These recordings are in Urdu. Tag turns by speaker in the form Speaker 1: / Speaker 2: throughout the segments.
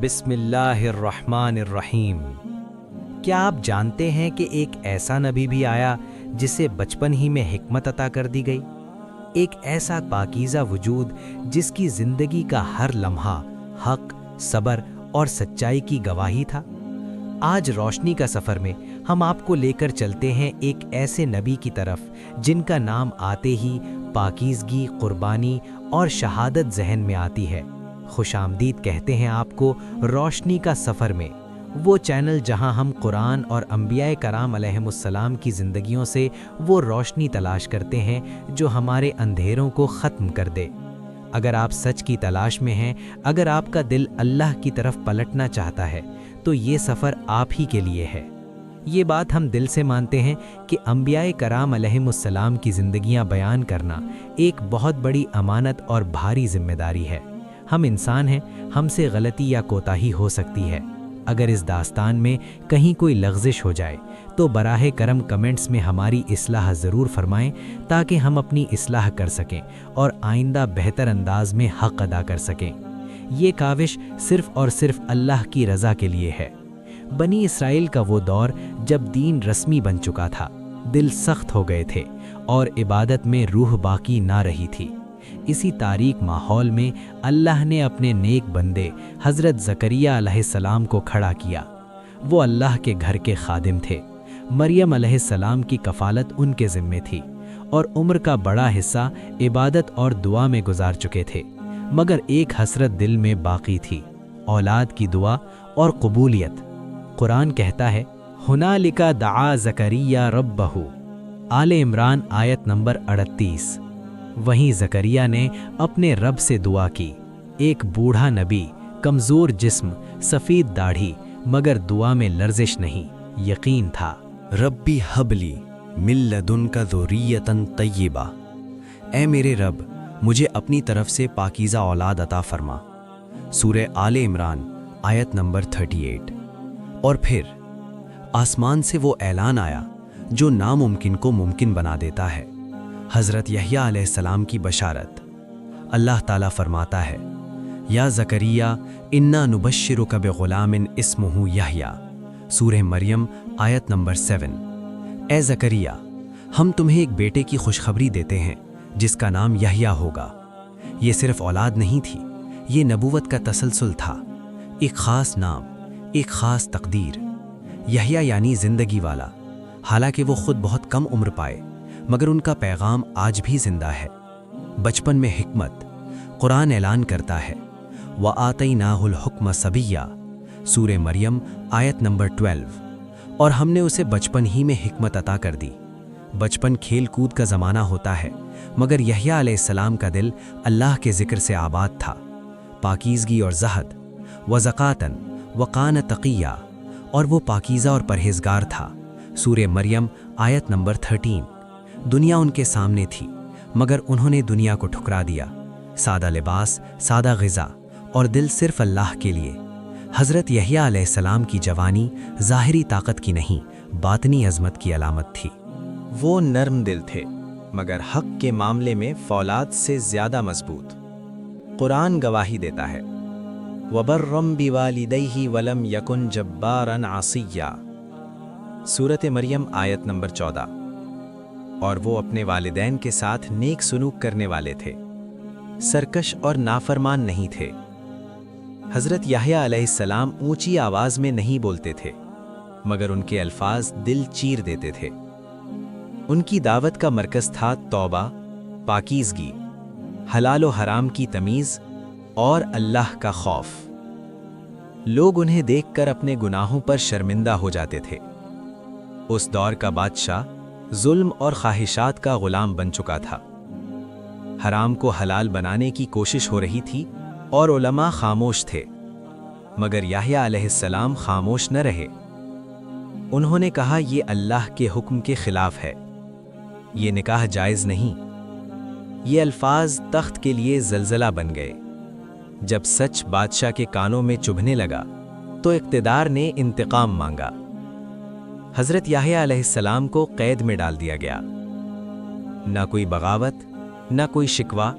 Speaker 1: بسم اللہ الرحمن الرحیم۔ کیا آپ جانتے ہیں کہ ایک ایسا نبی بھی آیا جسے بچپن ہی میں حکمت عطا کر دی گئی؟ ایک ایسا پاکیزہ وجود جس کی زندگی کا ہر لمحہ حق، صبر اور سچائی کی گواہی تھا۔ آج روشنی کا سفر میں ہم آپ کو لے کر چلتے ہیں ایک ایسے نبی کی طرف جن کا نام آتے ہی پاکیزگی، قربانی اور شہادت ذہن میں آتی ہے۔ خوش آمدید کہتے ہیں آپ کو روشنی کا سفر میں، وہ چینل جہاں ہم قرآن اور انبیاء کرام علیہم السلام کی زندگیوں سے وہ روشنی تلاش کرتے ہیں جو ہمارے اندھیروں کو ختم کر دے۔ اگر آپ سچ کی تلاش میں ہیں، اگر آپ کا دل اللہ کی طرف پلٹنا چاہتا ہے، تو یہ سفر آپ ہی کے لیے ہے۔ یہ بات ہم دل سے مانتے ہیں کہ انبیاء کرام علیہم السلام کی زندگیاں بیان کرنا ایک بہت بڑی امانت اور بھاری ذمہ داری ہے۔ ہم انسان ہیں، ہم سے غلطی یا کوتاہی ہو سکتی ہے۔ اگر اس داستان میں کہیں کوئی لغزش ہو جائے تو براہ کرم کمنٹس میں ہماری اصلاح ضرور فرمائیں تاکہ ہم اپنی اصلاح کر سکیں اور آئندہ بہتر انداز میں حق ادا کر سکیں۔ یہ کاوش صرف اور صرف اللہ کی رضا کے لیے ہے۔ بنی اسرائیل کا وہ دور جب دین رسمی بن چکا تھا، دل سخت ہو گئے تھے اور عبادت میں روح باقی نہ رہی تھی۔ اسی تاریک ماحول میں اللہ نے اپنے نیک بندے حضرت زکریا علیہ السلام کو کھڑا کیا۔ وہ اللہ کے گھر کے خادم تھے۔ مریم علیہ السلام کی کفالت ان کے ذمے تھی اور عمر کا بڑا حصہ عبادت اور دعا میں گزار چکے تھے، مگر ایک حسرت دل میں باقی تھی: اولاد کی دعا اور قبولیت۔ قرآن کہتا ہے، ہنالک دعا زکریا ربہ، آل عمران آیت نمبر 38۔ وہیں زکریا نے اپنے رب سے دعا کی۔ ایک بوڑھا نبی، کمزور جسم، سفید داڑھی، مگر دعا میں لرزش نہیں، یقین تھا۔
Speaker 2: ربی حبلی من لدنک ذریۃ طیبہ، اے میرے رب مجھے اپنی طرف سے پاکیزہ اولاد عطا فرما۔ سورہ آل عمران آیت نمبر 38۔ اور پھر آسمان سے وہ اعلان آیا جو ناممکن کو ممکن بنا دیتا ہے۔ حضرت یحییٰ علیہ السلام کی بشارت۔ اللہ تعالیٰ فرماتا ہے، یا زکریا انا نبشرک بغلام اسمہ یحییٰ، سورہ مریم آیت نمبر 7۔ اے زکریا، ہم تمہیں ایک بیٹے کی خوشخبری دیتے ہیں جس کا نام یحییٰ ہوگا۔ یہ صرف اولاد نہیں تھی، یہ نبوت کا تسلسل تھا، ایک خاص نام، ایک خاص تقدیر۔ یحییٰ یعنی زندگی والا۔ حالانکہ وہ خود بہت کم عمر پائے، مگر ان کا پیغام آج بھی زندہ ہے۔ بچپن میں حکمت۔ قرآن اعلان کرتا ہے، وَآتَيْنَاهُ الْحُكْمَ صَبِيًّا، سورہ مریم آیت نمبر 12۔ اور ہم نے اسے بچپن ہی میں حکمت عطا کر دی۔ بچپن کھیل کود کا زمانہ ہوتا ہے، مگر یحییٰ علیہ السلام کا دل اللہ کے ذکر سے آباد تھا۔ پاکیزگی اور زہد۔ وَزَكَاةً وَكَانَ تَقِيًّا، اور وہ پاکیزہ اور پرہیزگار تھا۔ سورہ مریم آیت نمبر 13۔ دنیا ان کے سامنے تھی، مگر انہوں نے دنیا کو ٹھکرا دیا۔ سادہ لباس، سادہ غذا اور دل صرف اللہ کے لیے۔ حضرت یحییٰ علیہ السلام کی جوانی ظاہری طاقت کی نہیں، باطنی عظمت کی علامت تھی۔
Speaker 1: وہ نرم دل تھے، مگر حق کے معاملے میں فولاد سے زیادہ مضبوط۔ قرآن گواہی دیتا ہے، وَبَرًّا بِوَالِدَيْهِ وَلَمْ يَكُنْ جَبَّارًا عَصِيًّا، سورۃ مریم آیت نمبر 14۔ اور وہ اپنے والدین کے ساتھ نیک سلوک کرنے والے تھے، سرکش اور نافرمان نہیں تھے۔ حضرت یحییٰ علیہ السلام اونچی آواز میں نہیں بولتے تھے، مگر ان کے الفاظ دل چیر دیتے تھے۔ ان کی دعوت کا مرکز تھا توبہ، پاکیزگی، حلال و حرام کی تمیز اور اللہ کا خوف۔ لوگ انہیں دیکھ کر اپنے گناہوں پر شرمندہ ہو جاتے تھے۔ اس دور کا بادشاہ ظلم اور خواہشات کا غلام بن چکا تھا۔ حرام کو حلال بنانے کی کوشش ہو رہی تھی اور علماء خاموش تھے، مگر یحییٰ علیہ السلام خاموش نہ رہے۔ انہوں نے کہا، یہ اللہ کے حکم کے خلاف ہے، یہ نکاح جائز نہیں۔ یہ الفاظ تخت کے لیے زلزلہ بن گئے۔ جب سچ بادشاہ کے کانوں میں چبھنے لگا تو اقتدار نے انتقام مانگا۔ حضرت یحییٰ علیہ السلام کو قید میں ڈال دیا گیا۔ نہ کوئی بغاوت، نہ کوئی شکوہ،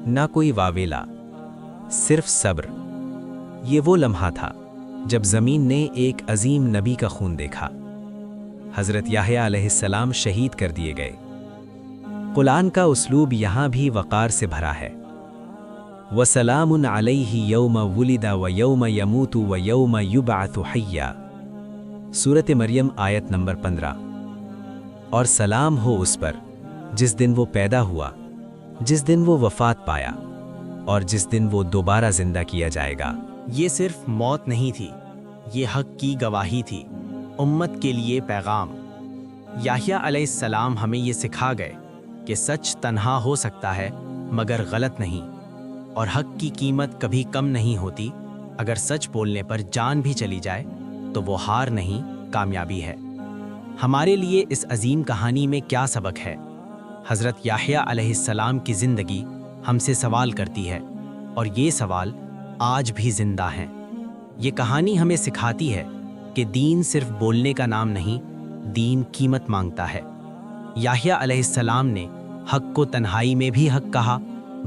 Speaker 1: نہ کوئی واویلا، صرف صبر۔
Speaker 2: یہ وہ لمحہ تھا جب زمین نے ایک عظیم نبی کا خون دیکھا۔ حضرت یحییٰ علیہ السلام شہید کر دیے گئے۔ قرآن کا اسلوب یہاں بھی وقار سے بھرا ہے۔ وَسَلَامٌ عَلَيْهِ يَوْمَ وُلِدَ وَيَوْمَ يَمُوتُ وَيَوْمَ يُبْعَثُ حَيًّا، سورۃ مریم آیت نمبر 15۔ اور سلام ہو اس پر جس دن وہ پیدا ہوا، جس دن وہ وفات پایا، اور جس دن وہ دوبارہ زندہ کیا جائے گا۔
Speaker 3: یہ صرف موت نہیں تھی، یہ حق کی گواہی تھی، امت کے لیے پیغام۔ یحییٰ علیہ السلام ہمیں یہ سکھا گئے کہ سچ تنہا ہو سکتا ہے مگر غلط نہیں، اور حق کی قیمت کبھی کم نہیں ہوتی۔ اگر سچ بولنے پر جان بھی چلی جائے تو وہ ہار نہیں، کامیابی ہے۔ ہمارے لیے اس عظیم کہانی میں کیا سبق ہے؟ حضرت یحییٰ علیہ السلام کی زندگی ہم سے سوال کرتی ہے، اور یہ سوال آج بھی زندہ ہیں۔ یہ کہانی ہمیں سکھاتی ہے کہ دین صرف بولنے کا نام نہیں، دین قیمت مانگتا ہے۔ یحییٰ علیہ السلام نے حق کو تنہائی میں بھی حق کہا،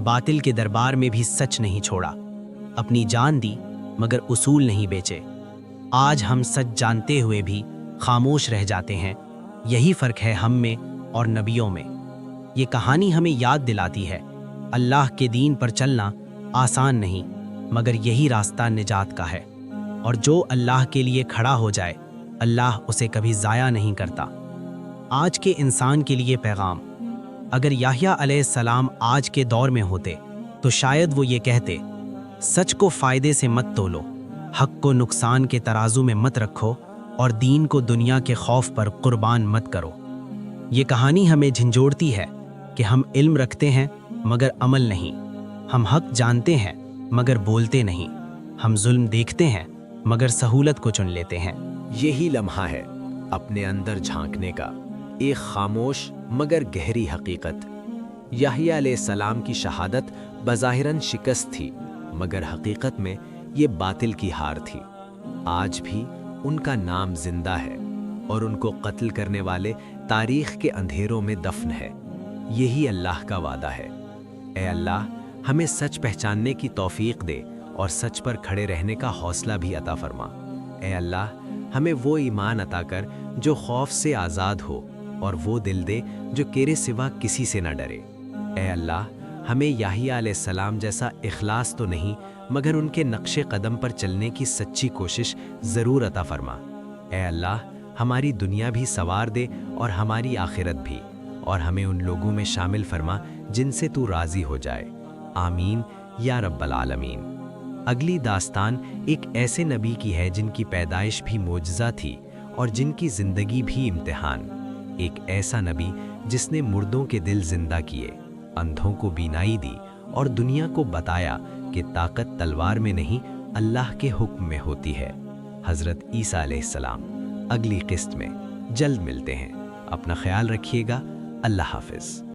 Speaker 3: باطل کے دربار میں بھی سچ نہیں چھوڑا، اپنی جان دی مگر اصول نہیں بیچے۔ آج ہم سچ جانتے ہوئے بھی خاموش رہ جاتے ہیں، یہی فرق ہے ہم میں اور نبیوں میں۔ یہ کہانی ہمیں یاد دلاتی ہے، اللہ کے دین پر چلنا آسان نہیں، مگر یہی راستہ نجات کا ہے، اور جو اللہ کے لیے کھڑا ہو جائے اللہ اسے کبھی ضائع نہیں کرتا۔ آج کے انسان کے لیے پیغام: اگر یحییٰ علیہ السلام آج کے دور میں ہوتے تو شاید وہ یہ کہتے، سچ کو فائدے سے مت تولو، حق کو نقصان کے ترازو میں مت رکھو، اور دین کو دنیا کے خوف پر قربان مت کرو۔ یہ کہانی ہمیں جھنجھوڑتی ہے کہ ہم علم رکھتے ہیں مگر عمل نہیں، ہم حق جانتے ہیں مگر بولتے نہیں، ہم ظلم دیکھتے ہیں مگر سہولت کو چن لیتے ہیں۔
Speaker 2: یہی لمحہ ہے اپنے اندر جھانکنے کا، ایک خاموش مگر گہری حقیقت۔ یحییٰ علیہ السلام کی شہادت بظاہراً شکست تھی، مگر حقیقت میں یہ باطل کی ہار تھی۔ آج بھی ان کا نام زندہ ہے، اور ان کو قتل کرنے والے تاریخ کے اندھیروں میں دفن ہے۔ یہی اللہ کا وعدہ ہے۔ اے اللہ، ہمیں سچ پہچاننے کی توفیق دے اور سچ پر کھڑے رہنے کا حوصلہ بھی عطا فرما۔ اے اللہ، ہمیں وہ ایمان عطا کر جو خوف سے آزاد ہو، اور وہ دل دے جو تیرے سوا کسی سے نہ ڈرے۔ اے اللہ، ہمیں یحییٰ علیہ السلام جیسا اخلاص تو نہیں مگر ان کے نقش قدم پر چلنے کی سچی کوشش ضرور عطا فرما۔ اے اللہ، ہماری دنیا بھی سنوار دے اور ہماری آخرت بھی، اور ہمیں ان لوگوں میں شامل فرما جن سے تو راضی ہو جائے۔ آمین یا رب العالمین۔ اگلی داستان ایک ایسے نبی کی ہے جن کی پیدائش بھی معجزہ تھی اور جن کی زندگی بھی امتحان۔ ایک ایسا نبی جس نے مردوں کے دل زندہ کیے، اندھوں کو بینائی دی، اور دنیا کو بتایا کہ طاقت تلوار میں نہیں اللہ کے حکم میں ہوتی ہے۔ حضرت عیسیٰ علیہ السلام۔ اگلی قسط میں جلد ملتے ہیں۔ اپنا خیال رکھیے گا۔ اللہ حافظ۔